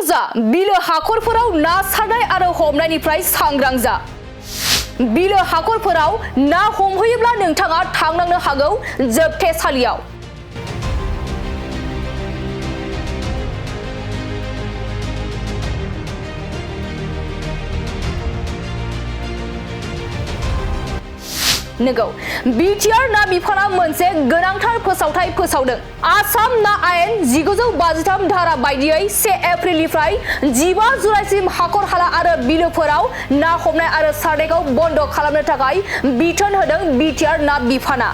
सांग्रां जा बिलो हाखरफोराव ना सारनाय आरो हमनायनिफ्राय सांग्रां जा। बिलो हाखरफोराव ना हमहैयोब्ला नोंथाङा थांनांनो हागौ जोबथेसालियाव। नंगौ, बिटिआर ना बिफाना मोनसे गोनांथार फोसावथाय फोसावदों। आसाम ना आयेन 1953 धारा बायदियै 1 एप्रिलनिफ्राय 15 जुलाइसिम हाखर हाला आरो बिलोफोराव ना हमनाय आरो सारनायखौ बन्द खालामनो थाखाय बिथोन होदों बिटिआर ना बिफाना।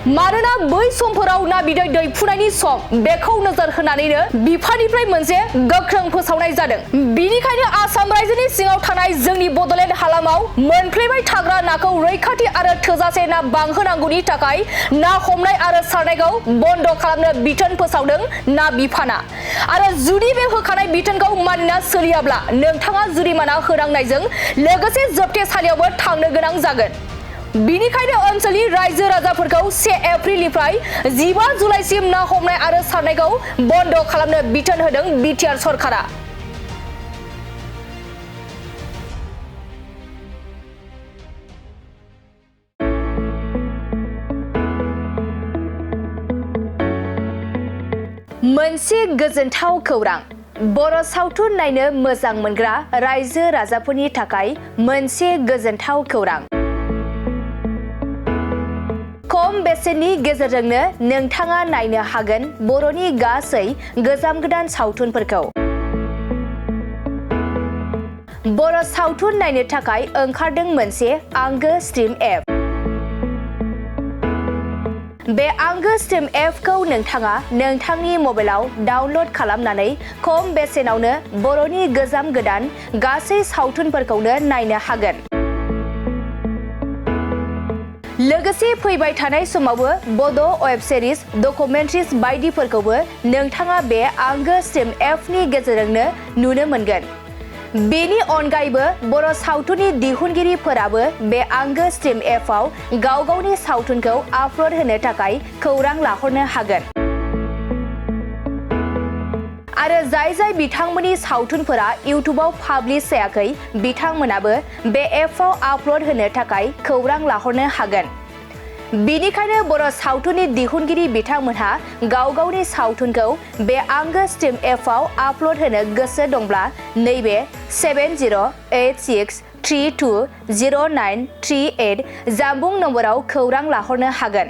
मानोना बै समफोराव ना बिदै दैफुनायनि सम बेखौ नोजोर होनानैनो बिफाननिफ्राय मोनसे गोख्रों फोसावनाय जादों। बिनिखायनो आसाम रायजोनि सिङाव थानाय जोंनि बडलेण्ड हालामाव मोनफ्लेबाय थाग्रा नाखौ रैखाथि आरो थोजासे ना बांहोनांगौनि थाखाय ना हमनाय आरो सारनायखौ बन्द खालामनो बिथोन फोसावदों ना बिफाना। आरो जुदि बे होखानाय बिथोनखौ मानिना सोलियाब्ला नोंथाङा जुरिमाना होनांनायजों लोगोसे जोबथेसालियावबो थांनो गोनां जागोन। बिनिखायनो ओनसोलनि रायजो राजाफोरखौ 1 एप्रिलनिफ्राय 15 जुलाइसिम ना हमनाय आरो सारनायखौ बन्द खालामनो बिथोन होदों बिटिआर सरकारा। मोनसे गोजोनथाव खौरां। बर' सावथुन नायनो मोजां मोनग्रा रायजो राजाफोरनि थाखाय मोनसे गोजोनथाव खौरां। खम बेसेननि गेजेरजोंनो नोंथाङा नायनो हागोन बर'नि गासै गोजाम गोदान सावथुनफोरखौ। बर' सावथुन नायनो थाखाय ओंखारदों मोनसे आंगो स्ट्रिम एप। बे आंगो स्ट्रिम एपखौ नोंथाङा नोंथांनि मबाइलाव डाउनल'ड खालामनानै खम बेसेनावनो बर'नि गोजाम गोदान गासै सावथुनफोरखौनो नायनो हागोन। लोगोसे फैबाय थानाय समावबो बड' वेब सिरिज, डकुमेन्ट्रिज बायदिफोरखौबो नोंथाङा बे आंगो स्ट्रिम एपनि गेजेरजोंनो नुनो मोनगोन। बेनि अनगायैबो बर' सावथुननि दिहुनगिरिफोराबो बे आंगो स्ट्रिम एपआव गाव गावनि सावथुनखौ आपल'ड होनो थाखाय खौरां लाहरनो हागोन। आरो जाय बिथांमोननि सावथुनफोरा इउटुबाव पाब्लिश जायाखै बिथांमोनाबो बे एपआव आपल'ड होनो थाखाय खौरां लाहरनो हागोन। बिनिखायनो बर' सावथुननि दिहुनगिरि बिथांमोनहा गाव गावनि सावथुनखौ बे आंगो स्ट्रिम एपआव आपल'ड होनो गोसो दंब्ला नैबे 7086320938 जानबुं नम्बराव खौरां लाहरनो हागोन।